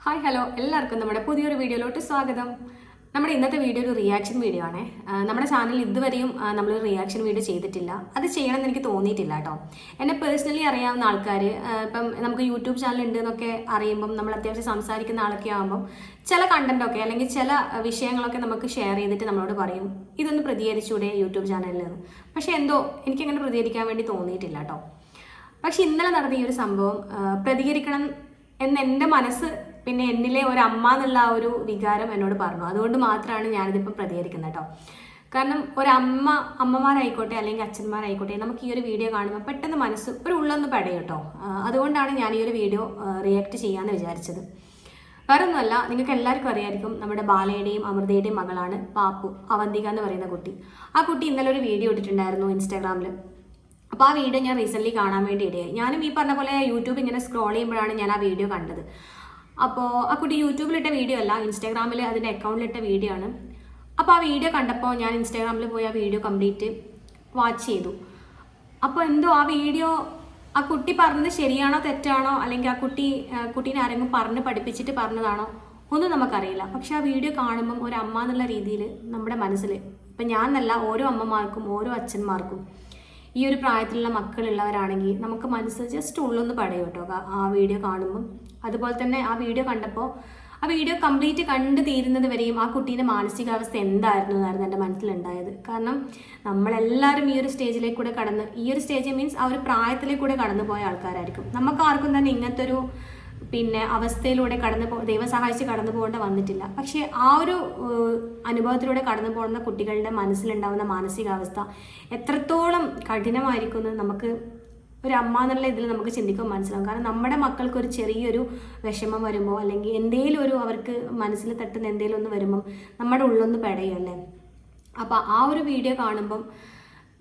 Hi hello എല്ലാവർക്കും നമ്മുടെ പുതിയൊരു വീഡിയോയിലോട്ട് സ്വാഗതം. നമ്മുടെ ഇന്നത്തെ വീഡിയോ ഒരു റിയാക്ഷൻ വീഡിയോ ആണ്. നമ്മുടെ ചാനൽ ഇതുവരെയും നമ്മൾ റിയാക്ഷൻ വീഡിയോ ചെയ്തിട്ടില്ല. അത് ചെയ്യണമെന്ന് എനിക്ക് തോന്നിയിട്ടില്ല കേട്ടോ. എന്നെ പേഴ്സണലി അറിയാവുന്ന ആൾക്കാർ ഇപ്പം നമുക്ക് യൂട്യൂബ് ചാനൽ ഉണ്ട് എന്നൊക്കെ അറിയുമ്പം നമ്മൾ അത്യാവശ്യം സംസാരിക്കുന്ന ആളൊക്കെ ആകുമ്പം ചില കണ്ടന്റൊക്കെ അല്ലെങ്കിൽ ചില വിഷയങ്ങളൊക്കെ നമുക്ക് ഷെയർ ചെയ്തിട്ട് നമ്മളോട് പറയും ഇതൊന്ന് പ്രതികരിച്ചൂടെ യൂട്യൂബ് ചാനലിൽ നിന്ന്. പക്ഷെ എന്തോ എനിക്കങ്ങനെ പ്രതികരിക്കാൻ വേണ്ടി തോന്നിയിട്ടില്ല കേട്ടോ. പക്ഷെ ഇന്നലെ നടന്ന ഈ ഒരു സംഭവം പ്രതികരിക്കണം എന്ന് എൻ്റെ മനസ്സ് പിന്നെ എന്നിലെ ഒരു അമ്മ എന്നുള്ള ആ ഒരു വികാരം എന്നോട് പറഞ്ഞു. അതുകൊണ്ട് മാത്രമാണ് ഞാനിതിപ്പം പ്രതികരിക്കുന്നത് കേട്ടോ. കാരണം അമ്മമാരായിക്കോട്ടെ അല്ലെങ്കിൽ അച്ഛന്മാരായിക്കോട്ടെ നമുക്ക് ഈ ഒരു വീഡിയോ കാണുമ്പോൾ പെട്ടെന്ന് മനസ്സ് ഒരു ഉള്ളൊന്ന് പടയും കേട്ടോ. അതുകൊണ്ടാണ് ഞാൻ ഈ ഒരു വീഡിയോ റിയാക്ട് ചെയ്യാമെന്ന് വിചാരിച്ചത്. വേറെ ഒന്നുമല്ല, നിങ്ങൾക്ക് എല്ലാവർക്കും അറിയായിരിക്കും നമ്മുടെ ബാലയുടെയും അമൃതയുടെയും മകളാണ് പാപ്പു, അവന്തിക എന്ന് പറയുന്ന കുട്ടി. ആ കുട്ടി ഇന്നലെ ഒരു വീഡിയോ ഇട്ടിട്ടുണ്ടായിരുന്നു ഇൻസ്റ്റാഗ്രാമിൽ. അപ്പോൾ ആ വീഡിയോ ഞാൻ റീസെൻ്റ്ലി കാണാൻ വേണ്ടി ഇടയായി. ഞാനും ഈ പറഞ്ഞ പോലെ യൂട്യൂബ് ഇങ്ങനെ സ്ക്രോൾ ചെയ്യുമ്പോഴാണ് ഞാൻ ആ വീഡിയോ കണ്ടത്. അപ്പോൾ ആ കുട്ടി യൂട്യൂബിലിട്ട വീഡിയോ അല്ല, ഇൻസ്റ്റാഗ്രാമിൽ അതിൻ്റെ അക്കൗണ്ടിലിട്ട വീഡിയോ ആണ്. അപ്പോൾ ആ വീഡിയോ കണ്ടപ്പോൾ ഞാൻ ഇൻസ്റ്റാഗ്രാമിൽ പോയി ആ വീഡിയോ കംപ്ലീറ്റ് വാച്ച് ചെയ്തു. അപ്പോൾ എന്തോ ആ വീഡിയോ ആ കുട്ടി പറഞ്ഞത് ശരിയാണോ തെറ്റാണോ, അല്ലെങ്കിൽ ആ കുട്ടീനെ ആരെങ്കിലും പറഞ്ഞ് പഠിപ്പിച്ചിട്ട് പറഞ്ഞതാണോ ഒന്നും നമുക്കറിയില്ല. പക്ഷെ ആ വീഡിയോ കാണുമ്പം ഒരു അമ്മ എന്നുള്ള രീതിയിൽ നമ്മുടെ മനസ്സിൽ ഇപ്പം ഞാൻ എന്നല്ല, ഓരോ അമ്മമാർക്കും ഓരോ അച്ഛന്മാർക്കും ഈ ഒരു പ്രായത്തിലുള്ള മക്കളുള്ളവരാണെങ്കിൽ നമുക്ക് മനസ്സ് ജസ്റ്റ് ഉള്ളൊന്ന് പടയും കേട്ടോ ആ വീഡിയോ കാണുമ്പം. അതുപോലെ തന്നെ ആ വീഡിയോ കണ്ടപ്പോൾ ആ വീഡിയോ കംപ്ലീറ്റ് കണ്ടു തീരുന്നത് വരെയും ആ കുട്ടീൻ്റെ മാനസികാവസ്ഥ എന്തായിരുന്നു എന്നായിരുന്നു എൻ്റെ മനസ്സിലുണ്ടായത്. കാരണം നമ്മളെല്ലാവരും ഈ ഒരു സ്റ്റേജിലേക്ക് കൂടെ ഈ ഒരു സ്റ്റേജ് മീൻസ് ആ ഒരു പ്രായത്തിലേക്ക് കൂടെ കടന്നു പോയ ആൾക്കാരായിരിക്കും. നമുക്ക് ആർക്കും തന്നെ ഇങ്ങനത്തെ ഒരു അവസ്ഥയിലൂടെ ദൈവം സഹായിച്ച് കടന്നു പോകേണ്ട വന്നിട്ടില്ല. പക്ഷേ ആ ഒരു അനുഭവത്തിലൂടെ കടന്നു പോകുന്ന കുട്ടികളുടെ മനസ്സിലുണ്ടാവുന്ന മാനസികാവസ്ഥ എത്രത്തോളം കഠിനമായിരിക്കും എന്ന് നമുക്ക് ഒരു അമ്മ എന്നുള്ള ഇതിൽ നമുക്ക് ചിന്തിക്കുമ്പോൾ മനസ്സിലാവും. കാരണം നമ്മുടെ മക്കൾക്ക് ഒരു ചെറിയൊരു വിഷമം വരുമ്പോൾ അല്ലെങ്കിൽ എന്തെങ്കിലും ഒരു അവർക്ക് മനസ്സിൽ തട്ടുന്ന എന്തെങ്കിലും ഒന്ന് വരുമ്പം നമ്മുടെ ഉള്ളൊന്ന് പെടയും അല്ലേ. അപ്പോൾ ആ ഒരു വീഡിയോ കാണുമ്പം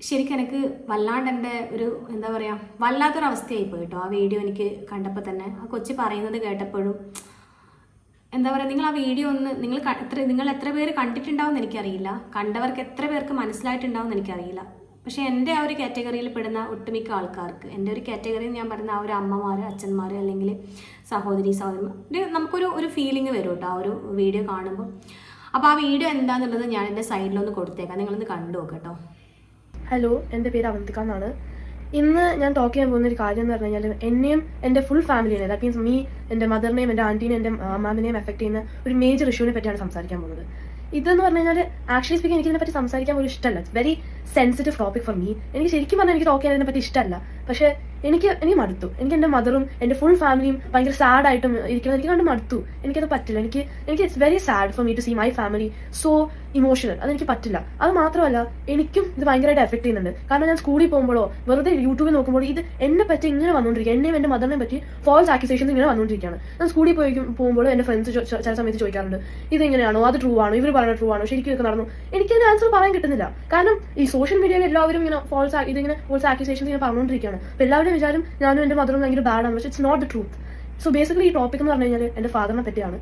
ശരിക്കും എനിക്ക് വല്ലാണ്ട് എൻ്റെ ഒരു എന്താ പറയുക വല്ലാത്തൊരവസ്ഥയായിപ്പോയി കേട്ടോ. ആ വീഡിയോ എനിക്ക് കണ്ടപ്പോൾ തന്നെ ആ കൊച്ചി പറയുന്നത് കേട്ടപ്പോഴും എന്താ പറയുക, നിങ്ങൾ ആ വീഡിയോ ഒന്ന് നിങ്ങൾ എത്ര പേര് കണ്ടിട്ടുണ്ടാവും എന്ന് എനിക്കറിയില്ല, കണ്ടവർക്ക് എത്ര പേർക്ക് മനസ്സിലായിട്ടുണ്ടാവും എന്ന് എനിക്കറിയില്ല. പക്ഷേ എൻ്റെ ആ ഒരു കാറ്റഗറിയിൽ പെടുന്ന ഒട്ടുമിക്ക ആൾക്കാർക്ക്, എൻ്റെ ഒരു കാറ്റഗറി ഞാൻ പറയുന്ന ആ ഒരു അമ്മമാർ, അച്ഛന്മാർ അല്ലെങ്കിൽ സഹോദരിമാർ നമുക്കൊരു ഫീലിംഗ് വരും കേട്ടോ ആ ഒരു വീഡിയോ കാണുമ്പോൾ. അപ്പോൾ ആ വീഡിയോ എന്താണെന്നുള്ളത് ഞാൻ എൻ്റെ സൈഡിലൊന്ന് കൊടുത്തേക്കാം, നിങ്ങളൊന്ന് കണ്ടു നോക്കട്ടോ. ഹലോ, എൻ്റെ പേര് അവന്തിക എന്നാണ്. ഇന്ന് ഞാൻ ടോക്ക് ചെയ്യാൻ പോകുന്ന ഒരു കാര്യം എന്ന് പറഞ്ഞു കഴിഞ്ഞാൽ എന്നെയും എൻ്റെ ഫുൾ ഫാമിലിനെ, ദാറ്റ് മീൻസ് എൻ്റെ മദറിനെയും എൻ്റെ ആൻറ്റീനെയും എൻ്റെ അമ്മാമിനെയും എഫക്ട് ചെയ്യുന്ന ഒരു മേജർ ഇഷ്യൂവിനെ പറ്റിയാണ് സംസാരിക്കാൻ പോകുന്നത്. ഇതെന്ന് പറഞ്ഞു കഴിഞ്ഞാൽ ആക്ച്വലി സ്പീക്കിംഗ് എനിക്ക് ഇതിനെപ്പറ്റി സംസാരിക്കാൻ പോലും ഇഷ്ടമല്ല. It's very sensitive topic for me. എനിക്ക് ശരിക്കും പറഞ്ഞാൽ എനിക്ക് ടോക്ക് ചെയ്യാൻ ഇതിനെപ്പറ്റി ഇഷ്ടമല്ല. പക്ഷേ എനിക്ക് മടുത്തു. എനിക്ക് എൻ്റെ മദറും എൻ്റെ ഫുൾ ഫാമിലിയും ഭയങ്കര സാഡായിട്ടും ഇരിക്കുന്നത് എനിക്ക് കണ്ട് മടുത്തു. എനിക്കത് പറ്റില്ല. എനിക്ക് it's very sad for me to see my family so emotional. അതെനിക്ക് പറ്റില്ല. അത് മാത്രമല്ല എനിക്കും ഇത് ഭയങ്കരമായിട്ട് എഫക്ട് ചെയ്യുന്നുണ്ട്. കാരണം ഞാൻ സ്കൂളിൽ പോകുമ്പോഴോ വെറുതെ യൂട്യൂബിൽ നോക്കുമ്പോഴോ ഇത് എന്നെ പറ്റി ഇങ്ങനെ വന്നുകൊണ്ടിരിക്കുക, എന്നെയും എൻ്റെ മദറിനെ പറ്റി ഫോൾസ് ആക്യുസേഷൻസ് ഇങ്ങനെ വന്നുകൊണ്ടിരിക്കുകയാണ്. ഞാൻ സ്കൂളിൽ പോകുമ്പോൾ എൻ്റെ ഫ്രണ്ട്സ് ചില സമയത്ത് ചോദിക്കാറുണ്ട് ഇത് എങ്ങനെയാണോ, അത് ട്രൂ ആണോ, ഇവർ പറയുന്നത് ട്രൂ ആണോ, ശരിക്കും ഇതൊക്കെ നടന്നു. എനിക്കതിന് ആൻസർ പറയാൻ കിട്ടുന്നില്ല. കാരണം ഈ സോഷ്യൽ മീഡിയയിൽ എല്ലാവരും ഇങ്ങനെ ഫോൾസ് ആക്യുസേഷൻസ് ഇങ്ങനെ പറഞ്ഞുകൊണ്ടിരിക്കുകയാണ്. അപ്പോൾ എല്ലാവരും വിചാരം ഞാനും എൻ്റെ മദറും ഭയങ്കര ബാഡാണ്. പക്ഷേ it's not the truth. So basically ഈ ടോപ്പിക് എന്ന് പറഞ്ഞു കഴിഞ്ഞാൽ എൻ്റെ ഫാദറിനെ പറ്റിയാണ്.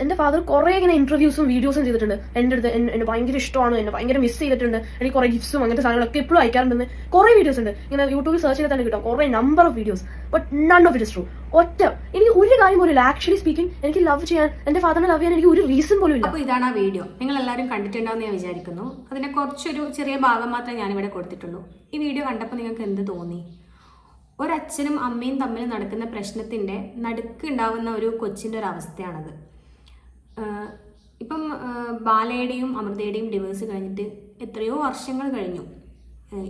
എൻ്റെ ഫാദർ കുറേ ഇങ്ങനെ ഇന്റർവ്യൂസും വീഡിയോസും ചെയ്തിട്ടുണ്ട്. എൻ്റെ അടുത്ത് എന്നെ ഭയങ്കര ഇഷ്ടമാണ്, എന്നെ ഭയങ്കര മിസ് ചെയ്തിട്ടുണ്ട്, എനിക്ക് കുറേ ഗിഫ്റ്റ്സും അങ്ങനത്തെ സാധനങ്ങളൊക്കെ എപ്പോഴും അയക്കാറുണ്ടെന്ന് കുറേ വീഡിയോസ് ഉണ്ട്. ഇങ്ങനെ യൂട്യൂബിൽ സെർച്ച് ചെയ്താൽ തന്നെ കിട്ടും കുറേ number of videos. But none of it is true. എനിക്ക് ഒരു കാര്യം പോലും ഇല്ല. ആക്ച്വലി സ്പീക്കിംഗ് എനിക്ക് ലവ് ചെയ്യാൻ, എൻ്റെ ഫാദറിനെ ലവ് ചെയ്യാൻ എനിക്ക് ഒരു റീസൺ പോലും ഇല്ല. അപ്പോൾ ഇതാണ് ആ വീഡിയോ. നിങ്ങൾ എല്ലാവരും കണ്ടിട്ടുണ്ടാവുമെന്ന് ഞാൻ വിചാരിക്കുന്നു. അതിനെ കുറച്ചൊരു ചെറിയ ഭാഗം മാത്രമേ ഞാനിവിടെ കൊടുത്തിട്ടുള്ളൂ. ഈ വീഡിയോ കണ്ടപ്പോൾ നിങ്ങൾക്ക് എന്ത് തോന്നി? ഒരച്ഛനും അമ്മയും തമ്മിൽ നടക്കുന്ന പ്രശ്നത്തിൻ്റെ നടുക്കുണ്ടാവുന്ന ഒരു കൊച്ചിൻ്റെ ഒരു അവസ്ഥയാണത്. ഇപ്പം ബാലയുടെയും അമൃതയുടെയും ഡിവേഴ്സ് കഴിഞ്ഞിട്ട് എത്രയോ വർഷങ്ങൾ കഴിഞ്ഞു.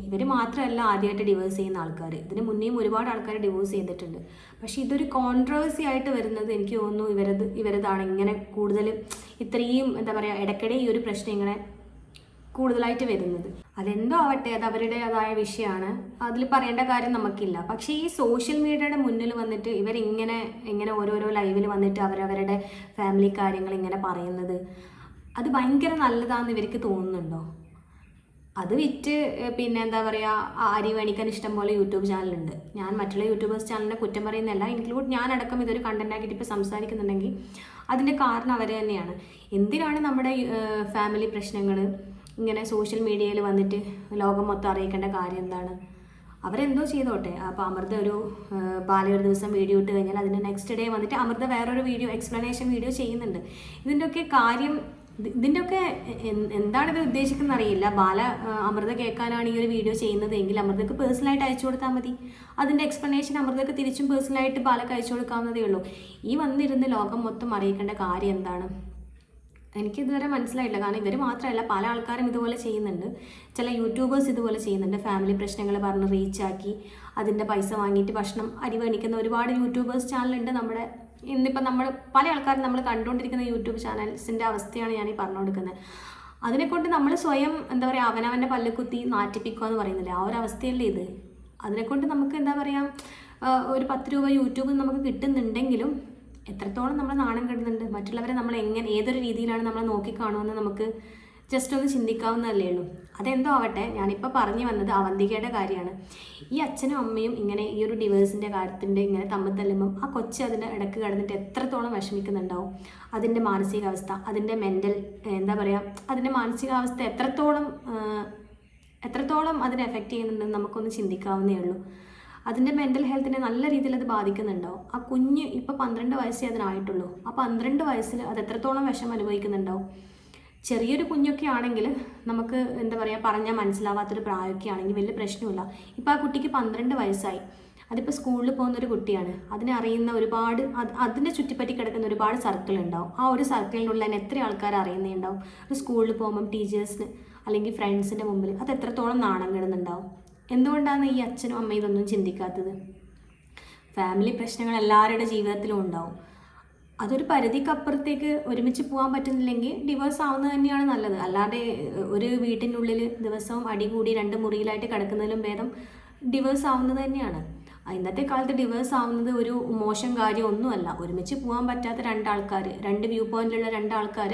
ഇവർ മാത്രമല്ല ആദ്യമായിട്ട് ഡിവേഴ്സ് ചെയ്യുന്ന ആൾക്കാർ, ഇതിന് മുന്നേയും ഒരുപാട് ആൾക്കാർ ഡിവോഴ്സ് ചെയ്തിട്ടുണ്ട്. പക്ഷേ ഇതൊരു കോൺട്രവേഴ്സി ആയിട്ട് വരുന്നത് എനിക്ക് തോന്നുന്നു ഇവരതാണ് ഇങ്ങനെ കൂടുതൽ ഇത്രയും എന്താ പറയുക ഇടയ്ക്കിടെ ഈ ഒരു പ്രശ്നം ഇങ്ങനെ കൂടുതലായിട്ട് വരുന്നത്. അതെന്തോ ആവട്ടെ, അത് അവരുടേതായ വിഷയമാണ്, അതിൽ പറയേണ്ട കാര്യം നമുക്കില്ല. പക്ഷേ ഈ സോഷ്യൽ മീഡിയയുടെ മുന്നിൽ വന്നിട്ട് ഇങ്ങനെ ഓരോരോ ലൈവിൽ വന്നിട്ട് അവരവരുടെ ഫാമിലി കാര്യങ്ങൾ ഇങ്ങനെ പറയുന്നത് അത് ഭയങ്കര നല്ലതാണെന്ന് ഇവർക്ക് തോന്നുന്നുണ്ടോ? അത് വിറ്റ് പിന്നെ എന്താ പറയുക അരി മേടിക്കാൻ ഇഷ്ടം പോലെ യൂട്യൂബ് ചാനലുണ്ട്. ഞാൻ മറ്റുള്ള യൂട്യൂബേഴ്സ് ചാനലിനെ കുറ്റം പറയുന്നതല്ല, ഇൻക്ലൂഡ് ഞാനടക്കം ഇതൊരു കണ്ടന്റ് ആക്കിയിട്ട് ഇപ്പോൾ സംസാരിക്കുന്നുണ്ടെങ്കിൽ അതിൻ്റെ കാരണം അവർ തന്നെയാണ്. എന്തിനാണ് നമ്മുടെ ഫാമിലി പ്രശ്നങ്ങൾ ഇങ്ങനെ സോഷ്യൽ മീഡിയയിൽ വന്നിട്ട് ലോകം മൊത്തം അറിയിക്കേണ്ട കാര്യം എന്താണ്? അവരെന്തോ ചെയ്തോട്ടെ. അപ്പോൾ അമൃത ഒരു ബാല ഒരു ദിവസം വീഡിയോ ഇട്ട് കഴിഞ്ഞാൽ അതിൻ്റെ നെക്സ്റ്റ് ഡേ വന്നിട്ട് അമൃത വേറൊരു വീഡിയോ എക്സ്പ്ലനേഷൻ വീഡിയോ ചെയ്യുന്നുണ്ട്. ഇതിൻ്റെയൊക്കെ കാര്യം, ഇതിൻ്റെയൊക്കെ എന്താണിത് ഉദ്ദേശിക്കുന്നത് അറിയില്ല. ബാല അമൃത കേൾക്കാനാണ് ഈ ഒരു വീഡിയോ ചെയ്യുന്നത് എങ്കിൽ അമൃതക്ക് പേഴ്സണലായിട്ട് അയച്ചു കൊടുത്താൽ മതി. അതിൻ്റെ എക്സ്പ്ലനേഷൻ അമൃതക്ക് തിരിച്ചും പേഴ്സണലായിട്ട് ബാലക്ക് അയച്ചു കൊടുക്കാവുന്നതേ ഉള്ളൂ. ഈ വന്നിരുന്ന് ലോകം മൊത്തം അറിയിക്കേണ്ട കാര്യം എന്താണ്? എനിക്കിതുവരെ മനസ്സിലായില്ല. കാരണം ഇവർ മാത്രമല്ല, പല ആൾക്കാരും ഇതുപോലെ ചെയ്യുന്നുണ്ട്. ചില യൂട്യൂബേഴ്സ് ഇതുപോലെ ചെയ്യുന്നുണ്ട്. ഫാമിലി പ്രശ്നങ്ങൾ പറഞ്ഞ് റീച്ചാക്കി അതിൻ്റെ പൈസ വാങ്ങിയിട്ട് ഭക്ഷണം അരി മേടിക്കുന്ന ഒരുപാട് യൂട്യൂബേഴ്സ് ചാനലുണ്ട് നമ്മുടെ. ഇന്നിപ്പം നമ്മൾ പല ആൾക്കാരും നമ്മൾ കണ്ടുകൊണ്ടിരിക്കുന്ന യൂട്യൂബ് ചാനൽസിൻ്റെ അവസ്ഥയാണ് ഞാൻ ഈ പറഞ്ഞു കൊടുക്കുന്നത്. അതിനെക്കൊണ്ട് നമ്മൾ സ്വയം എന്താ പറയുക, അവനവൻ്റെ പല്ല് കുത്തി നാറ്റിപ്പിക്കുക എന്ന് പറയുന്നില്ല, ആ ഒരു അവസ്ഥയല്ലേ ഇത്. അതിനെക്കൊണ്ട് നമുക്ക് എന്താ പറയുക, ഒരു 10 രൂപ യൂട്യൂബിൽ നമുക്ക് കിട്ടുന്നുണ്ടെങ്കിലും എത്രത്തോളം നമ്മൾ നാണം കെടുന്നുണ്ട്. മറ്റുള്ളവരെ നമ്മൾ ഏതൊരു രീതിയിലാണ് നമ്മളെ നോക്കിക്കാണുമെന്ന് നമുക്ക് ജസ്റ്റ് ഒന്ന് ചിന്തിക്കാവുന്നതല്ലേ ഉള്ളൂ. അതെന്തോ ആവട്ടെ, ഞാനിപ്പോൾ പറഞ്ഞു വന്നത് അവന്തികയുടെ കാര്യമാണ്. ഈ അച്ഛനും അമ്മയും ഇങ്ങനെ ഈ ഒരു ഡിവേഴ്സിൻ്റെ കാര്യത്തിൻ്റെ ഇങ്ങനെ തമ്മിൽ തല്ലുമ്പം ആ കൊച്ച് അതിൻ്റെ ഇടയ്ക്ക് കിടന്നിട്ട് എത്രത്തോളം വിഷമിക്കുന്നുണ്ടാവും. അതിൻ്റെ മാനസികാവസ്ഥ, അതിൻ്റെ മെൻ്റൽ എന്താ പറയുക, അതിൻ്റെ മാനസികാവസ്ഥ എത്രത്തോളം അതിനെ എഫക്റ്റ് ചെയ്യുന്നുണ്ടെന്ന് നമുക്കൊന്ന് ചിന്തിക്കാവുന്നേ ഉള്ളൂ. അതിൻ്റെ മെൻ്റൽ ഹെൽത്തിനെ നല്ല രീതിയിൽ അത് ബാധിക്കുന്നുണ്ടാവും. ആ കുഞ്ഞ് ഇപ്പോൾ 12 വയസ്സേ അതിനായിട്ടുള്ളൂ. ആ 12 വയസ്സിൽ അത് എത്രത്തോളം വിഷം അനുഭവിക്കുന്നുണ്ടാവും. ചെറിയൊരു കുഞ്ഞൊക്കെ ആണെങ്കിൽ നമുക്ക് എന്താ പറയുക, പറഞ്ഞാൽ മനസ്സിലാവാത്തൊരു പ്രായമൊക്കെ ആണെങ്കിൽ വലിയ പ്രശ്നമില്ല. ഇപ്പോൾ ആ കുട്ടിക്ക് 12 വയസ്സായി. അതിപ്പോൾ സ്കൂളിൽ പോകുന്നൊരു കുട്ടിയാണ്. അതിനെ അറിയുന്ന ഒരുപാട്, അതിനെ ചുറ്റിപ്പറ്റി കിടക്കുന്ന ഒരുപാട് സർക്കിൾ ഉണ്ടാവും. ആ ഒരു സർക്കിളിനുള്ള തന്നെ എത്ര ആൾക്കാർ അറിയുന്നുണ്ടാവും. ഒരു സ്കൂളിൽ പോകുമ്പം ടീച്ചേഴ്സിന് അല്ലെങ്കിൽ ഫ്രണ്ട്സിൻ്റെ മുമ്പിൽ അത് എത്രത്തോളം നാണം കെടുന്നുണ്ടാവും. എന്തുകൊണ്ടാണ് ഈ അച്ഛനും അമ്മയും ഇതൊന്നും ചിന്തിക്കാത്തത്? ഫാമിലി പ്രശ്നങ്ങൾ എല്ലാവരുടെ ജീവിതത്തിലും ഉണ്ടാവും. അതൊരു പരിധിക്കപ്പുറത്തേക്ക് ഒരുമിച്ച് പോകാൻ പറ്റുന്നില്ലെങ്കിൽ ഡിവോഴ്സ് ആവുന്നത് തന്നെയാണ് നല്ലത്. അല്ലാതെ ഒരു വീട്ടിൻ്റെ ഉള്ളിൽ ദിവസവും അടികൂടി 2 മുറിയിലായിട്ട് കിടക്കുന്നതിലും ഭേദം ഡിവോഴ്സ് ആവുന്നത് തന്നെയാണ്. ഇന്നത്തെ കാലത്ത് ഡിവോഴ്സ് ആവുന്നത് ഒരു മോശം കാര്യമൊന്നുമല്ല. ഒരുമിച്ച് പോകാൻ പറ്റാത്ത 2 ആൾക്കാർ, 2 വ്യൂ പോയിന്റിലുള്ള 2 ആൾക്കാർ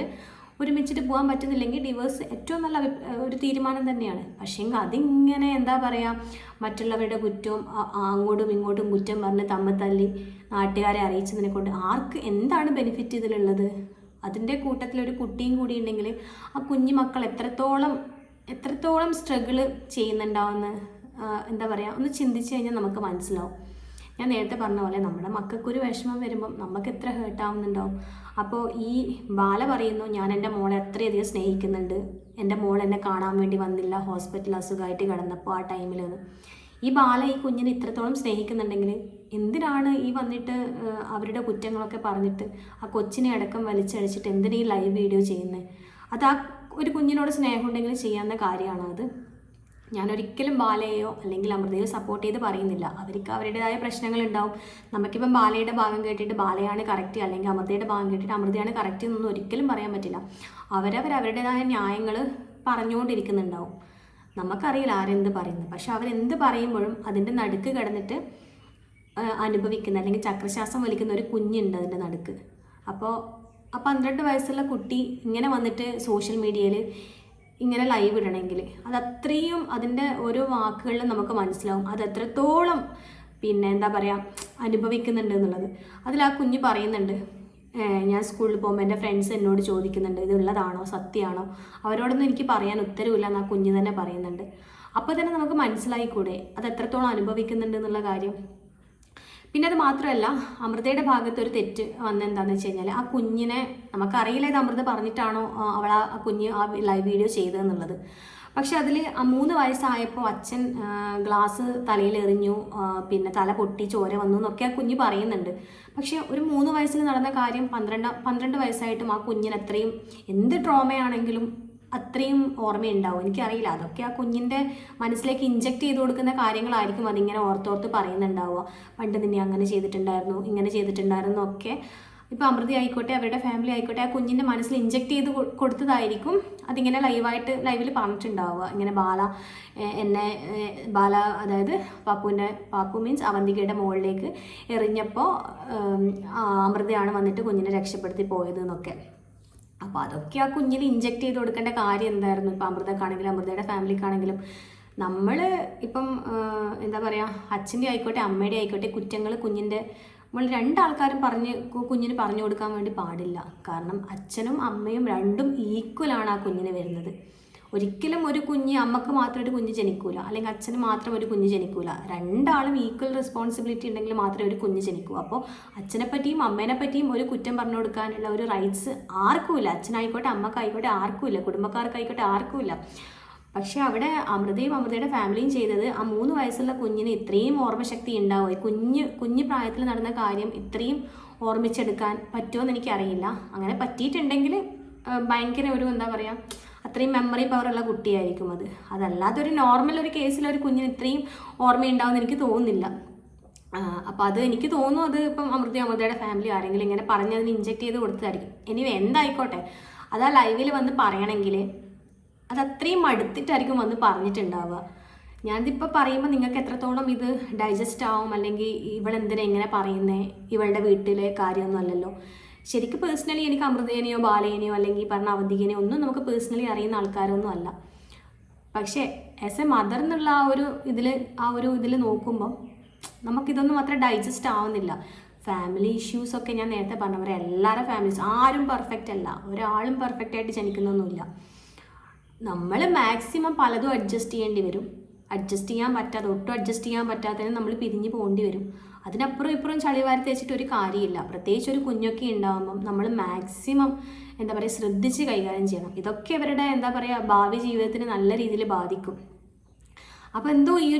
ഒരുമിച്ചിട്ട് പോകാൻ പറ്റുന്നില്ലെങ്കിൽ ഡിവോഴ്സ് ഏറ്റവും നല്ല ഒരു തീരുമാനം തന്നെയാണ്. പക്ഷേങ്കിൽ അതിങ്ങനെ എന്താ പറയുക, മറ്റുള്ളവരുടെ കുറ്റവും അങ്ങോട്ടും ഇങ്ങോട്ടും കുറ്റം പറഞ്ഞ് തമ്മിൽ തല്ലി നാട്ടുകാരെ അറിയിച്ചതിനെ കൊണ്ട് ആർക്ക് എന്താണ് ബെനിഫിറ്റ് ഇതിലുള്ളത്? അതിൻ്റെ കൂട്ടത്തിൽ ഒരു കുട്ടിയും കൂടി ഉണ്ടെങ്കിൽ ആ കുഞ്ഞു മക്കൾ എത്രത്തോളം സ്ട്രഗിള് ചെയ്യുന്നുണ്ടാവുമെന്ന് എന്താ പറയുക, ഒന്ന് ചിന്തിച്ച് കഴിഞ്ഞാൽ നമുക്ക് മനസ്സിലാവും. ഞാൻ നേരത്തെ പറഞ്ഞ പോലെ നമ്മുടെ മക്കൾക്കൊരു വിഷമം വരുമ്പം നമുക്ക് എത്ര ഹേർട്ടാവുന്നുണ്ടാവും. അപ്പോൾ ഈ ബാല പറയുന്നു, ഞാൻ എൻ്റെ മോളെ അത്രയധികം സ്നേഹിക്കുന്നുണ്ട്, എൻ്റെ മോൾ എന്നെ കാണാൻ വേണ്ടി വന്നില്ല ഹോസ്പിറ്റലിൽ അസുഖമായിട്ട് കിടന്നപ്പോൾ ആ ടൈമിൽ. ഈ ബാല ഈ കുഞ്ഞിനെ ഇത്രത്തോളം സ്നേഹിക്കുന്നുണ്ടെങ്കിൽ എന്തിനാണ് ഈ വന്നിട്ട് അവരുടെ കുറ്റങ്ങളൊക്കെ പറഞ്ഞിട്ട് ആ കൊച്ചിനെ അടക്കം വലിച്ചഴിച്ചിട്ട് എന്തിനാ ഈ ലൈവ് വീഡിയോ ചെയ്യുന്നത്? അത് ആ ഒരു കുഞ്ഞിനോട് സ്നേഹം ഉണ്ടെങ്കിൽ ചെയ്യാവുന്ന കാര്യമാണോ അത്? ഞാനൊരിക്കലും ബാലയെയോ അല്ലെങ്കിൽ അമൃതയോ സപ്പോർട്ട് ചെയ്ത് പറയുന്നില്ല. അവർക്ക് അവരുടേതായ പ്രശ്നങ്ങളുണ്ടാവും. നമുക്കിപ്പം ബാലയുടെ ഭാഗം കേട്ടിട്ട് ബാലയാണ് കറക്റ്റ്, അല്ലെങ്കിൽ അമൃതയുടെ ഭാഗം കേട്ടിട്ട് അമൃതയാണ് കറക്റ്റ് എന്നൊന്നും ഒരിക്കലും പറയാൻ പറ്റില്ല. അവരവരുടേതായ ന്യായങ്ങൾ പറഞ്ഞുകൊണ്ടിരിക്കുന്നുണ്ടാവും. നമുക്കറിയില്ല ആരെന്ത് പറയുന്നത്. പക്ഷെ അവരെന്ത് പറയുമ്പോഴും അതിൻ്റെ നടുക്ക് കിടന്നിട്ട് അനുഭവിക്കുന്ന അല്ലെങ്കിൽ ചക്രശ്വാസം വലിക്കുന്ന ഒരു കുഞ്ഞുണ്ട് അതിൻ്റെ നടുക്ക്. അപ്പോൾ ആ 12 വയസ്സുള്ള കുട്ടി ഇങ്ങനെ വന്നിട്ട് സോഷ്യൽ മീഡിയയിൽ ഇങ്ങനെ ലൈവ് ഇടണമെങ്കിൽ അതത്രയും അതിൻ്റെ ഓരോ വാക്കുകളിലും നമുക്ക് മനസ്സിലാവും അത് എത്രത്തോളം പിന്നെ എന്താ പറയുക അനുഭവിക്കുന്നുണ്ട് എന്നുള്ളത്. അതിൽ ആ കുഞ്ഞ് പറയുന്നുണ്ട്, ഞാൻ സ്കൂളിൽ പോകുമ്പോൾ എൻ്റെ ഫ്രണ്ട്സ് എന്നോട് ചോദിക്കുന്നുണ്ട് ഇതുള്ളതാണോ സത്യമാണോ, അവരോടൊന്നും എനിക്ക് പറയാൻ ഉത്തരവില്ല എന്ന് ആ കുഞ്ഞ് തന്നെ പറയുന്നുണ്ട്. അപ്പോൾ തന്നെ നമുക്ക് മനസ്സിലായിക്കൂടെ അത് എത്രത്തോളം അനുഭവിക്കുന്നുണ്ട് എന്നുള്ള കാര്യം. പിന്നെ അത് മാത്രമല്ല, അമൃതയുടെ ഭാഗത്ത് ഒരു തെറ്റ് വന്നെന്താണെന്ന് വെച്ച് കഴിഞ്ഞാൽ ആ കുഞ്ഞിനെ നമുക്കറിയില്ല ഇത് അമൃത പറഞ്ഞിട്ടാണോ ആ കുഞ്ഞ് ആ ലൈവ് വീഡിയോ ചെയ്തതെന്നുള്ളത്. പക്ഷെ അതിൽ 3 വയസ്സായപ്പോൾ അച്ഛൻ ഗ്ലാസ് തലയിൽ എറിഞ്ഞു, പിന്നെ തല പൊട്ടി ചോര വന്നു എന്നൊക്കെ ആ കുഞ്ഞ് പറയുന്നുണ്ട്. പക്ഷെ ഒരു 3 വയസ്സിൽ നടന്ന കാര്യം 12 വയസ്സായിട്ടും ആ കുഞ്ഞിന് അത്രയും എന്ത് ട്രോമയാണെങ്കിലും അത്രയും ഓർമ്മയുണ്ടാവും. എനിക്കറിയില്ല, അതൊക്കെ ആ കുഞ്ഞിൻ്റെ മനസ്സിലേക്ക് ഇഞ്ചക്ട് ചെയ്ത് കൊടുക്കുന്ന കാര്യങ്ങളായിരിക്കും അതിങ്ങനെ ഓർത്തോർത്ത് പറയുന്നുണ്ടാവുക. പണ്ട് നിന്നെ അങ്ങനെ ചെയ്തിട്ടുണ്ടായിരുന്നു ഇങ്ങനെ ചെയ്തിട്ടുണ്ടായിരുന്നു ഒക്കെ. ഇപ്പോൾ അമൃത ആയിക്കോട്ടെ അവരുടെ ഫാമിലി ആയിക്കോട്ടെ ആ കുഞ്ഞിൻ്റെ മനസ്സിൽ ഇഞ്ചക്ട് ചെയ്ത് കൊടുത്തതായിരിക്കും അതിങ്ങനെ ലൈവിൽ പറഞ്ഞിട്ടുണ്ടാവുക. ഇങ്ങനെ ബാല അതായത് പാപ്പു മീൻസ് അവന്തികയുടെ മുകളിലേക്ക് എറിഞ്ഞപ്പോൾ അമൃതയാണ് വന്നിട്ട് കുഞ്ഞിനെ രക്ഷപ്പെടുത്തി പോയത് എന്നൊക്കെ. അപ്പോൾ അതൊക്കെ ആ കുഞ്ഞിന് ഇഞ്ചക്ട് ചെയ്ത് കൊടുക്കേണ്ട കാര്യം എന്തായിരുന്നു? ഇപ്പോൾ അമൃതക്കാണെങ്കിലും അമൃതയുടെ ഫാമിലിക്കാണെങ്കിലും നമ്മൾ ഇപ്പം എന്താ പറയുക, അച്ഛൻ്റെ ആയിക്കോട്ടെ അമ്മയുടെ ആയിക്കോട്ടെ കുറ്റങ്ങൾ നമ്മൾ 2 ആൾക്കാരും കുഞ്ഞിന് പറഞ്ഞു കൊടുക്കാൻ വേണ്ടി പാടില്ല. കാരണം അച്ഛനും അമ്മയും രണ്ടും ഈക്വലാണ് ആ കുഞ്ഞിന് വരുന്നത്. ഒരിക്കലും ഒരു കുഞ്ഞ് അമ്മക്ക് മാത്രം ഒരു കുഞ്ഞ് ജനിക്കൂല, അല്ലെങ്കിൽ അച്ഛന് മാത്രം ഒരു കുഞ്ഞ് ജനിക്കൂല. രണ്ടാളും ഈക്വൽ റെസ്പോൺസിബിലിറ്റി ഉണ്ടെങ്കിൽ മാത്രമേ ഒരു കുഞ്ഞ് ജനിക്കൂ. അപ്പോൾ അച്ഛനെ പറ്റിയും അമ്മേനെ പറ്റിയും ഒരു കുറ്റം പറഞ്ഞു കൊടുക്കാനുള്ള ഒരു റൈറ്റ്സ് ആർക്കുമില്ല. അച്ഛനായിക്കോട്ടെ അമ്മക്കായിക്കോട്ടെ ആർക്കുമില്ല, കുടുംബക്കാർക്കായിക്കോട്ടെ ആർക്കുമില്ല. പക്ഷെ അവിടെ അമൃതയും അമൃതയുടെ ഫാമിലിയും ചെയ്തത് ആ 3 വയസ്സുള്ള കുഞ്ഞിന് ഇത്രയും ഓർമ്മശക്തി ഉണ്ടാവുമോ, കുഞ്ഞു പ്രായത്തിൽ നടന്ന കാര്യം ഇത്രയും ഓർമ്മിച്ചെടുക്കാൻ പറ്റുമോ എന്ന് എനിക്കറിയില്ല. അങ്ങനെ പറ്റിയിട്ടുണ്ടെങ്കിൽ ഭയങ്കര ഒരു എന്താ പറയുക, അത്രയും മെമ്മറി പവറുള്ള കുട്ടിയായിരിക്കും അത്. അതല്ലാതെ ഒരു നോർമൽ ഒരു കേസിൽ ഒരു കുഞ്ഞിന് ഇത്രയും ഓർമ്മയുണ്ടാവുമെന്ന് എനിക്ക് തോന്നുന്നില്ല. അപ്പോൾ അത് എനിക്ക് തോന്നുന്നു അത് ഇപ്പം അമൃതയുടെ ഫാമിലി ആരെങ്കിലും ഇങ്ങനെ പറഞ്ഞ് അതിന് ഇഞ്ചെക്ട് ചെയ്ത് കൊടുത്തതായിരിക്കും. ഇനി എന്തായിക്കോട്ടെ, അത് ആ ലൈവിൽ വന്ന് പറയണമെങ്കിൽ അത് അത്രയും മടുത്തിട്ടായിരിക്കും വന്ന് പറഞ്ഞിട്ടുണ്ടാവുക. ഞാനിതിപ്പോൾ പറയുമ്പോൾ നിങ്ങൾക്ക് എത്രത്തോളം ഇത് ഡൈജസ്റ്റ് ആവും, അല്ലെങ്കിൽ ഇവളെന്തിനാ എങ്ങനെ പറയുന്നേ, ഇവളുടെ വീട്ടിലെ കാര്യമൊന്നും അല്ലല്ലോ. ശരിക്കും പേഴ്സണലി എനിക്ക് അമൃതേനെയോ ബാലേനെയോ അല്ലെങ്കിൽ പറഞ്ഞ അവന്തികനെയോ ഒന്നും നമുക്ക് പേഴ്സണലി അറിയുന്ന ആൾക്കാരൊന്നും അല്ല. പക്ഷേ ആസ് എ മദർ എന്നുള്ള ആ ഒരു ഇതിൽ നോക്കുമ്പം നമുക്കിതൊന്നും അത്ര ഡൈജസ്റ്റ് ആവുന്നില്ല. ഫാമിലി ഇഷ്യൂസൊക്കെ ഞാൻ നേരത്തെ പറഞ്ഞ പോലെ എല്ലാവരുടെ ഫാമിലീസ് ആരും പെർഫെക്റ്റ് അല്ല, ഒരാളും പെർഫെക്റ്റ് ആയിട്ട് ജനിക്കുന്നൊന്നുമില്ല. നമ്മൾ മാക്സിമം പലതും അഡ്ജസ്റ്റ് ചെയ്യേണ്ടി വരും. അഡ്ജസ്റ്റ് ചെയ്യാൻ പറ്റാതെ, ഒട്ടും അഡ്ജസ്റ്റ് ചെയ്യാൻ പറ്റാത്തതിന് നമ്മൾ പിരിഞ്ഞു പോകേണ്ടി വരും. അതിനപ്പുറം ഇപ്പുറം ചളിവാരി തേച്ചിട്ട് ഒരു കാര്യമില്ല. പ്രത്യേകിച്ച് ഒരു കുഞ്ഞൊക്കെ ഉണ്ടാകുമ്പം നമ്മൾ മാക്സിമം എന്താ പറയുക ശ്രദ്ധിച്ച് കൈകാര്യം ചെയ്യണം. ഇതൊക്കെ ഇവരുടെ എന്താ പറയുക ഭാവി ജീവിതത്തിന് നല്ല രീതിയിൽ ബാധിക്കും. അപ്പോൾ എന്തോ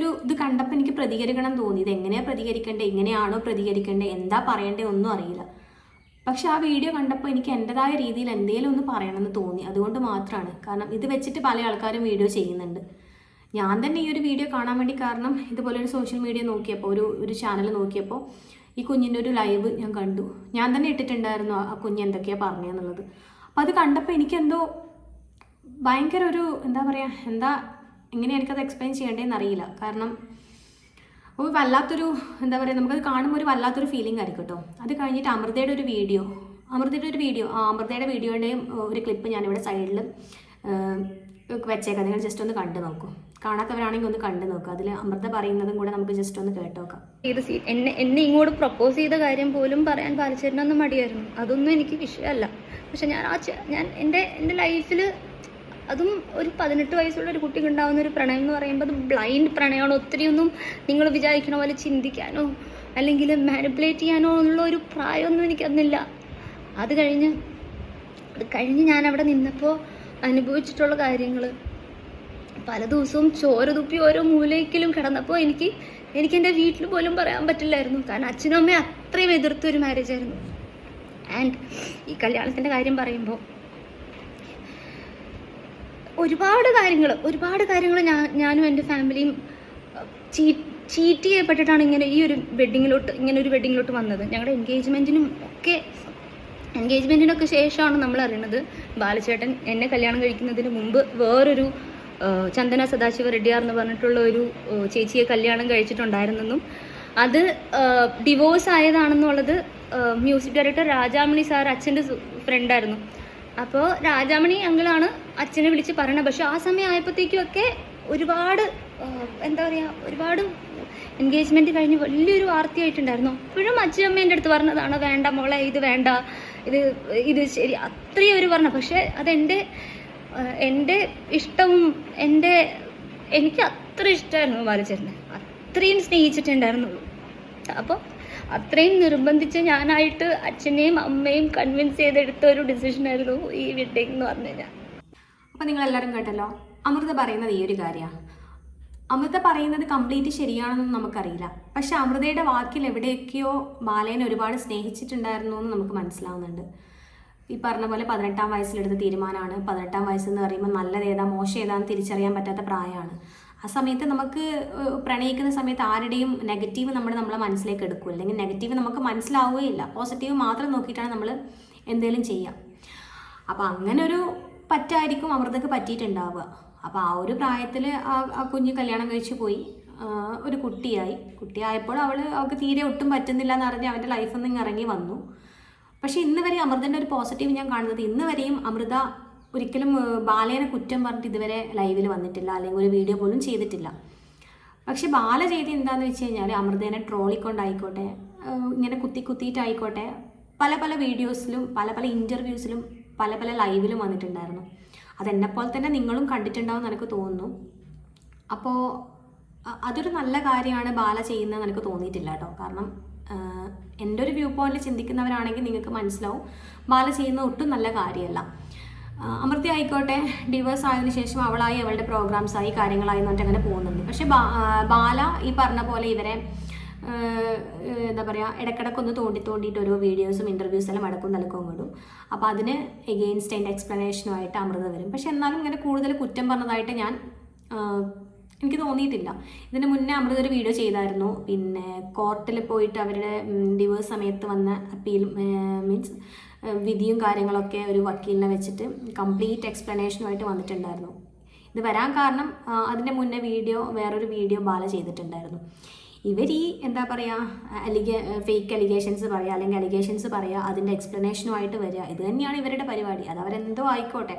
ഇത് കണ്ടപ്പോൾ എനിക്ക് പ്രതികരിക്കണം തോന്നി. ഇത് എങ്ങനെയാണ് പ്രതികരിക്കേണ്ടത്, എങ്ങനെയാണോ പ്രതികരിക്കേണ്ടത്, എന്താ പറയേണ്ടത് ഒന്നും അറിയില്ല. പക്ഷെ ആ വീഡിയോ കണ്ടപ്പോൾ എനിക്ക് എൻ്റെതായ രീതിയിൽ എന്തെങ്കിലും ഒന്ന് പറയണമെന്ന് തോന്നി. അതുകൊണ്ട് മാത്രമാണ്. കാരണം ഇത് വെച്ചിട്ട് പല ആൾക്കാരും വീഡിയോ ചെയ്യുന്നുണ്ട്. ഞാൻ തന്നെ ഈ ഒരു വീഡിയോ കാണാൻ വേണ്ടി കാരണം ഇതുപോലെ ഒരു സോഷ്യൽ മീഡിയ നോക്കിയപ്പോൾ ഒരു ചാനൽ നോക്കിയപ്പോൾ ഈ കുഞ്ഞിൻ്റെ ഒരു ലൈവ് ഞാൻ കണ്ടു. ഞാൻ തന്നെ ഇട്ടിട്ടുണ്ടായിരുന്നു ആ കുഞ്ഞ് എന്തൊക്കെയാണ് പറഞ്ഞതെന്നുള്ളത്. അപ്പോൾ അത് കണ്ടപ്പോൾ എനിക്കെന്തോ ഭയങ്കര ഒരു എന്താ പറയുക, എങ്ങനെ എനിക്കത് എക്സ്പ്ലെയിൻ ചെയ്യേണ്ടതെന്ന് അറിയില്ല. കാരണം വല്ലാത്തൊരു എന്താ പറയുക, നമുക്കത് കാണുമ്പോൾ ഒരു വല്ലാത്തൊരു ഫീലിംഗ് ആയിരിക്കും കേട്ടോ. അത് കഴിഞ്ഞിട്ട് അമൃതയുടെ ഒരു വീഡിയോ അമൃതയുടെ വീഡിയോയുടെയും ഒരു ക്ലിപ്പ് ഞാനിവിടെ സൈഡിൽ വെച്ചേക്കാം. നിങ്ങൾ ജസ്റ്റ് ഒന്ന് കണ്ടു നോക്കൂ. കാണാത്തവരാണെങ്കിൽ ഒന്ന് കണ്ടു നോക്കുക. അതിൽ അമൃത പറയുന്നതും കൂടെ നമുക്ക് ജസ്റ്റ് ഒന്ന് കേട്ട് നോക്കാം. എന്നെ ഇങ്ങോട്ട് പ്രപ്പോസ് ചെയ്ത കാര്യം പോലും പറയാൻ ബാലചേട്ടനൊന്നും മടിയായിരുന്നു. അതൊന്നും എനിക്ക് വിഷയമല്ല. പക്ഷെ ഞാൻ എൻ്റെ ലൈഫിൽ അതും ഒരു 18 വയസ്സുള്ള ഒരു കുട്ടിക്ക് ഉണ്ടാകുന്ന ഒരു പ്രണയം എന്ന് പറയുമ്പോൾ അത് ബ്ലൈൻഡ് പ്രണയമാണ്. ഒത്തിരിയൊന്നും നിങ്ങൾ വിചാരിക്കണ പോലെ ചിന്തിക്കാനോ അല്ലെങ്കിൽ മാനിപ്പുലേറ്റ് ചെയ്യാനോ ഉള്ള ഒരു പ്രായമൊന്നും എനിക്കന്നില്ല. അത് കഴിഞ്ഞ് ഞാൻ അവിടെ നിന്നപ്പോൾ അനുഭവിച്ചിട്ടുള്ള കാര്യങ്ങൾ പല ദിവസവും ചോര തുപ്പി ഓരോ മൂലയ്ക്കലും കിടന്നപ്പോൾ എനിക്ക് എൻ്റെ വീട്ടിൽ പോലും പറയാൻ പറ്റില്ലായിരുന്നു. കാരണം അച്ഛനും അമ്മയും അത്രയും എതിർത്തൊരു മാരേജ് ആയിരുന്നു. ആൻഡ് ഈ കല്യാണത്തിൻ്റെ കാര്യം പറയുമ്പോൾ ഒരുപാട് കാര്യങ്ങൾ ഞാനും എൻ്റെ ഫാമിലിയും ചീറ്റ് ചെയ്യപ്പെട്ടിട്ടാണ് ഇങ്ങനെ ഒരു വെഡ്ഡിങ്ങിലോട്ട് വന്നത്. ഞങ്ങളുടെ എൻഗേജ്മെൻറ്റിനൊക്കെ ശേഷമാണ് നമ്മൾ അറിയുന്നത് ബാലചേട്ടൻ എന്നെ കല്യാണം കഴിക്കുന്നതിന് മുമ്പ് വേറൊരു ചന്ദന സദാശിവ റെഡ്ഡിയാർ എന്ന് പറഞ്ഞിട്ടുള്ള ഒരു ചേച്ചിയെ കല്യാണം കഴിച്ചിട്ടുണ്ടായിരുന്നെന്നും അത് ഡിവോഴ്സ് ആയതാണെന്നുള്ളത് മ്യൂസിക് ഡയറക്ടർ രാജാമണി സാർ അച്ഛൻ്റെ ഫ്രണ്ടായിരുന്നു. അപ്പോൾ രാജാമണി അങ്കിളാണ് അച്ഛനെ വിളിച്ച് പറയണത്. പക്ഷെ ആ സമയം ആയപ്പോഴത്തേക്കുമൊക്കെ ഒരുപാട് എൻഗേജ്മെൻറ്റ് കഴിഞ്ഞ് വലിയൊരു വാർത്തയായിട്ടുണ്ടായിരുന്നു. അപ്പോഴും അച്ഛനമ്മേൻ്റെ അടുത്ത് പറഞ്ഞതാണ്, വേണ്ട മോളെ, ഇത് വേണ്ട, ഇത് ശരി, അത്രയും അവർ പറഞ്ഞു. പക്ഷേ എൻ്റെ ഇഷ്ടവും എനിക്ക് അത്ര ഇഷ്ടമായിരുന്നു ബാലചേട്ടനെ, അത്രയും സ്നേഹിച്ചിട്ടുണ്ടായിരുന്നുള്ളൂ. അപ്പോൾ അത്രയും നിർബന്ധിച്ച് ഞാനായിട്ട് അച്ഛനെയും അമ്മയും കൺവിൻസ് ചെയ്തെടുത്ത ഒരു ഡിസിഷനായിരുന്നു ഈ വെഡ്ഡിങ് എന്ന് പറഞ്ഞു കഴിഞ്ഞാൽ. അപ്പോൾ നിങ്ങളെല്ലാവരും കേട്ടല്ലോ, അമൃത പറയുന്നത് ഈ ഒരു കാര്യമാണ്. അമൃത പറയുന്നത് കംപ്ലീറ്റ് ശരിയാണെന്നൊന്നും നമുക്കറിയില്ല. പക്ഷെ അമൃതയുടെ വാക്കിൽ എവിടെയൊക്കെയോ ബാലേനെ ഒരുപാട് സ്നേഹിച്ചിട്ടുണ്ടായിരുന്നു എന്ന് നമുക്ക് മനസ്സിലാവുന്നുണ്ട്. ഈ പറഞ്ഞ പോലെ 18-ാം വയസ്സിലെടുത്ത തീരുമാനമാണ്. 18-ാം വയസ്സെന്ന് പറയുമ്പോൾ നല്ലതേതാ മോശം ഏതാന്ന് തിരിച്ചറിയാൻ പറ്റാത്ത പ്രായമാണ്. ആ സമയത്ത് നമുക്ക് പ്രണയിക്കുന്ന സമയത്ത് ആരുടെയും നെഗറ്റീവ് നമ്മളെ മനസ്സിലേക്ക് എടുക്കും, അല്ലെങ്കിൽ നെഗറ്റീവ് നമുക്ക് മനസ്സിലാവുകയില്ല. പോസിറ്റീവ് മാത്രം നോക്കിയിട്ടാണ് നമ്മൾ എന്തെങ്കിലും ചെയ്യുക. അപ്പോൾ അങ്ങനൊരു പറ്റായിരിക്കും അമൃതക്ക് പറ്റിയിട്ടുണ്ടാവുക. അപ്പോൾ ആ ഒരു പ്രായത്തിൽ ആ കുഞ്ഞ് കല്യാണം കഴിച്ച് പോയി, ഒരു കുട്ടിയായപ്പോൾ അവൾക്ക് തീരെ ഒട്ടും പറ്റുന്നില്ല എന്ന് പറഞ്ഞ് അവൻ്റെ ലൈഫിൽ നിന്ന് ഇറങ്ങി വന്നു. പക്ഷേ ഇന്ന് വരെ അമൃതൻ്റെ ഒരു പോസിറ്റീവ് ഞാൻ കാണുന്നത്, ഇന്ന് വരെയും അമൃത ഒരിക്കലും ബാലേനെ കുറ്റം പറഞ്ഞിട്ട് ഇതുവരെ ലൈവിൽ വന്നിട്ടില്ല, അല്ലെങ്കിൽ ഒരു വീഡിയോ പോലും ചെയ്തിട്ടില്ല. പക്ഷെ ബാല ചെയ്ത് എന്താണെന്ന് വെച്ച് കഴിഞ്ഞാൽ അമൃതേനെ ട്രോളിക്കൊണ്ടായിക്കോട്ടെ, ഇങ്ങനെ കുത്തിയിട്ടായിക്കോട്ടെ, പല വീഡിയോസിലും പല ഇൻ്റർവ്യൂസിലും പല ലൈവിലും വന്നിട്ടുണ്ടായിരുന്നു. അതെന്നെപ്പോലെ തന്നെ നിങ്ങളും കണ്ടിട്ടുണ്ടാവും എനിക്ക് തോന്നുന്നു. അപ്പോൾ അതൊരു നല്ല കാര്യമാണ് ബാല ചെയ്യുന്നതെന്ന് എനിക്ക് തോന്നിയിട്ടില്ല കേട്ടോ. കാരണം എൻ്റെ ഒരു വ്യൂ പോയിന്റിൽ ചിന്തിക്കുന്നവരാണെങ്കിൽ നിങ്ങൾക്ക് മനസ്സിലാവും ബാല ചെയ്യുന്ന ഒട്ടും നല്ല കാര്യമല്ല. അമൃത ആയിക്കോട്ടെ ഡിവേഴ്സ് ആയതിനു ശേഷം അവളായി അവളുടെ പ്രോഗ്രാംസായി കാര്യങ്ങളായി എന്നിട്ട് അങ്ങനെ പോകുന്നുണ്ട്. പക്ഷെ ബാല ഈ പറഞ്ഞ പോലെ ഇവരെ എന്താ പറയുക ഇടയ്ക്കിടയ്ക്കൊന്ന് തോണ്ടിയിട്ട് ഓരോ വീഡിയോസും ഇൻ്റർവ്യൂസ് എല്ലാം നടക്കും ഇടും. അപ്പോൾ അതിന് എഗെയിൻസ്റ്റ് അതിൻ്റെ എക്സ്പ്ലനേഷനുമായിട്ട് അമൃത വരും. പക്ഷെ എന്നാലും ഇങ്ങനെ കൂടുതൽ കുറ്റം പറഞ്ഞതായിട്ട് എനിക്ക് തോന്നിയിട്ടില്ല. ഇതിന് മുന്നേ അമൃത ഒരു വീഡിയോ ചെയ്തായിരുന്നു. പിന്നെ കോർട്ടിൽ പോയിട്ട് അവരുടെ ഡിവേഴ്സ് സമയത്ത് വന്ന അപ്പീൽ മീൻസ് വിധിയും കാര്യങ്ങളൊക്കെ ഒരു വക്കീലിനെ വെച്ചിട്ട് കംപ്ലീറ്റ് എക്സ്പ്ലനേഷനുമായിട്ട് വന്നിട്ടുണ്ടായിരുന്നു. ഇത് വരാൻ കാരണം അതിൻ്റെ മുന്നേ വേറൊരു വീഡിയോ ബാല ചെയ്തിട്ടുണ്ടായിരുന്നു. ഇവർ ഈ എന്താ പറയുക ഫേക്ക് അലിഗേഷൻസ് പറയുക അല്ലെങ്കിൽ അലിഗേഷൻസ് പറയുക അതിൻ്റെ എക്സ്പ്ലനേഷനുമായിട്ട് വരിക, ഇത് തന്നെയാണ് ഇവരുടെ പരിപാടി. അത് അവരെന്തോ ആയിക്കോട്ടെ.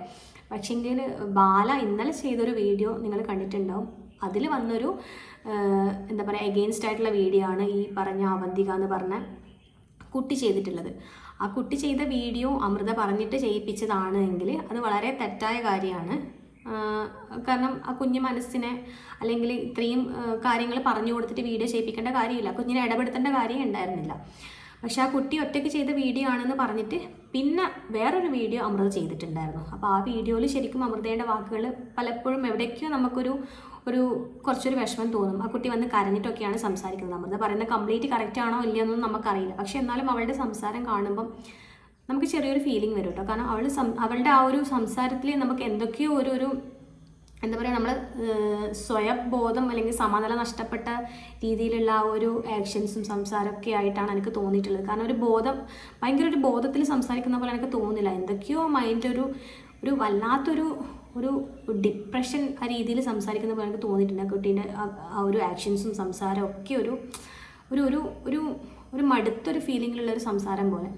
പക്ഷെങ്കിൽ ബാല ഇന്നലെ ചെയ്തൊരു വീഡിയോ നിങ്ങൾ കണ്ടിട്ടുണ്ടാവും. അതിൽ വന്നൊരു എന്താ പറയുക എഗെയിൻസ്റ്റ് ആയിട്ടുള്ള വീഡിയോ ആണ് ഈ പറഞ്ഞ അവന്തിക എന്ന് പറഞ്ഞ കുട്ടി ചെയ്തിട്ടുള്ളത്. ആ കുട്ടി ചെയ്ത വീഡിയോ അമൃത പറഞ്ഞിട്ട് ചെയ്യിപ്പിച്ചതാണ് എങ്കിൽ അത് വളരെ തെറ്റായ കാര്യമാണ്. കാരണം ആ കുഞ്ഞു മനസ്സിനെ അല്ലെങ്കിൽ ഇത്രയും കാര്യങ്ങൾ പറഞ്ഞു കൊടുത്തിട്ട് വീഡിയോ ചെയ്യിപ്പിക്കേണ്ട കാര്യമില്ല, കുഞ്ഞിനെ ഇടപെടുത്തേണ്ട കാര്യം ഉണ്ടായിരുന്നില്ല. പക്ഷെ ആ കുട്ടി ഒറ്റയ്ക്ക് ചെയ്ത വീഡിയോ ആണെന്ന് പറഞ്ഞിട്ട് പിന്നെ വേറൊരു വീഡിയോ അമൃത ചെയ്തിട്ടുണ്ടായിരുന്നു. അപ്പോൾ ആ വീഡിയോയിൽ ശരിക്കും അമൃതയുടെ വാക്കുകൾ പലപ്പോഴും എവിടേക്കോ നമുക്കൊരു കുറച്ചൊരു വിഷമം തോന്നും. ആ കുട്ടി വന്ന് കരഞ്ഞിട്ടൊക്കെയാണ് സംസാരിക്കുന്നത്. അമൃത പറയുന്നത് കംപ്ലീറ്റ് കറക്റ്റ് ആണോ ഇല്ലയെന്നൊന്നും നമുക്കറിയില്ല. പക്ഷെ എന്നാലും അവളുടെ സംസാരം കാണുമ്പം നമുക്ക് ചെറിയൊരു ഫീലിംഗ് വരും കേട്ടോ. കാരണം അവളുടെ ആ ഒരു സംസാരത്തിൽ നമുക്ക് എന്തൊക്കെയോ ഒരു എന്താ പറയുക നമ്മൾ സ്വയം ബോധം അല്ലെങ്കിൽ സമനില നഷ്ടപ്പെട്ട രീതിയിലുള്ള ആ ഒരു ആക്ഷൻസും സംസാരമൊക്കെ ആയിട്ടാണ് എനിക്ക് തോന്നിയിട്ടുള്ളത്. കാരണം ഭയങ്കര ഒരു ബോധത്തിൽ സംസാരിക്കുന്ന പോലെ എനിക്ക് തോന്നുന്നില്ല. എന്തൊക്കെയോ മൈൻഡ് ഒരു വല്ലാത്തൊരു ഡിപ്രഷൻ ആ രീതിയിൽ സംസാരിക്കുന്ന പോലെ എനിക്ക് തോന്നിയിട്ടുണ്ട്. ആ കുട്ടീൻ്റെ ആ ഒരു ആക്ഷൻസും സംസാരവും ഒക്കെ ഒരു മടുത്തൊരു ഫീലിങ്ങിലുള്ളൊരു സംസാരം പോലെ.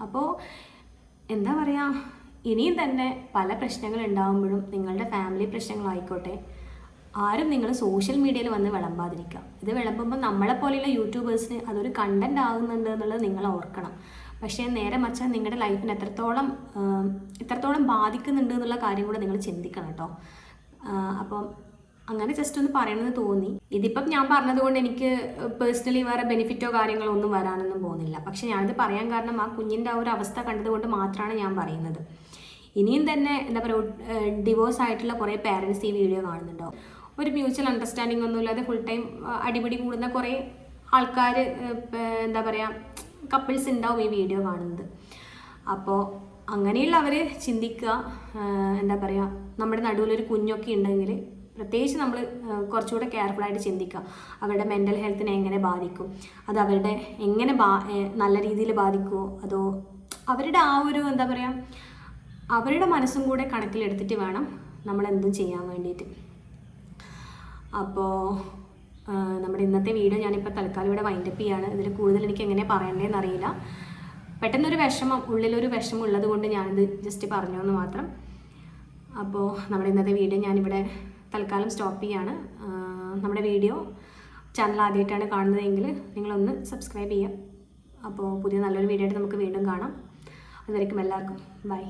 അപ്പോൾ എന്താ പറയുക, ഇനിയും തന്നെ പല പ്രശ്നങ്ങൾ ഉണ്ടാകുമ്പോഴും നിങ്ങളുടെ ഫാമിലി പ്രശ്നങ്ങളായിക്കോട്ടെ ആരും നിങ്ങൾ സോഷ്യൽ മീഡിയയിൽ വന്ന് വിളമ്പാതിരിക്കുക. ഇത് വിളമ്പുമ്പോൾ നമ്മളെപ്പോലെയുള്ള യൂട്യൂബേഴ്സിന് അതൊരു കണ്ടന്റ് ആകുന്നുണ്ട് എന്നുള്ളത് നിങ്ങൾ ഓർക്കണം. പക്ഷേ നേരെ മറിച്ച് നിങ്ങളുടെ ലൈഫിന് എത്രത്തോളം ബാധിക്കുന്നുണ്ട് എന്നുള്ള കാര്യം കൂടെ നിങ്ങൾ ചിന്തിക്കണം കേട്ടോ. അപ്പം അങ്ങനെ ജസ്റ്റ് ഒന്ന് പറയണമെന്ന് തോന്നി. ഇതിപ്പം ഞാൻ പറഞ്ഞതുകൊണ്ട് എനിക്ക് പേഴ്സണലി വേറെ ബെനിഫിറ്റോ കാര്യങ്ങളോ ഒന്നും വരാനൊന്നും പോകുന്നില്ല. പക്ഷെ ഞാനിത് പറയാൻ കാരണം ആ കുഞ്ഞിൻ്റെ ആ ഒരു അവസ്ഥ കണ്ടതുകൊണ്ട് മാത്രമാണ് ഞാൻ പറയുന്നത്. ഇനിയും തന്നെ എന്താ പറയുക ഡിവോഴ്സ് ആയിട്ടുള്ള കുറേ പേരൻസ് ഈ വീഡിയോ കാണുന്നുണ്ടാവും. ഒരു മ്യൂച്വൽ അണ്ടർസ്റ്റാൻഡിങ് ഒന്നുമില്ലാതെ ഫുൾ ടൈം അടിപിടി കൂടുന്ന കുറേ ആൾക്കാർ എന്താ പറയുക കപ്പിൾസ് ഉണ്ടാവും ഈ വീഡിയോ കാണുന്നത്. അപ്പോൾ അങ്ങനെയുള്ളവർ ചിന്തിക്കുക, എന്താ പറയുക നമ്മുടെ നടുവിലൊരു കുഞ്ഞൊക്കെ ഉണ്ടെങ്കിൽ പ്രത്യേകിച്ച് നമ്മൾ കുറച്ചുകൂടെ കെയർഫുള്ളായിട്ട് ചിന്തിക്കുക. അവരുടെ മെൻ്റൽ ഹെൽത്തിനെ എങ്ങനെ ബാധിക്കും, അത് അവരുടെ എങ്ങനെ നല്ല രീതിയിൽ ബാധിക്കുമോ, അതോ അവരുടെ ആ ഒരു എന്താ പറയുക അവരുടെ മനസ്സും കൂടെ കണക്കിലെടുത്തിട്ട് വേണം നമ്മളെന്തും ചെയ്യാൻ വേണ്ടിയിട്ട്. അപ്പോൾ നമ്മുടെ ഇന്നത്തെ വീഡിയോ ഞാനിപ്പോൾ തൽക്കാലം ഇവിടെ വൈൻഡപ്പ് ചെയ്യാണ്. ഇതിൽ കൂടുതൽ എനിക്ക് എങ്ങനെ പറയണ്ടേന്ന് അറിയില്ല. പെട്ടെന്നൊരു ഉള്ളിലൊരു വിഷമം ഉള്ളത് കൊണ്ട് ഞാനിത് ജസ്റ്റ് പറഞ്ഞു എന്ന് മാത്രം. അപ്പോൾ നമ്മുടെ ഇന്നത്തെ വീഡിയോ ഞാനിവിടെ തൽക്കാലം സ്റ്റോപ്പ് ചെയ്യാണ്. നമ്മുടെ ചാനൽ ആദ്യമായിട്ടാണ് കാണുന്നതെങ്കിൽ നിങ്ങളൊന്ന് സബ്സ്ക്രൈബ് ചെയ്യുക. അപ്പോൾ പുതിയ നല്ലൊരു വീഡിയോ ആയിട്ട് നമുക്ക് വീണ്ടും കാണാം. അതുവരേക്കും എല്ലാവർക്കും ബൈ.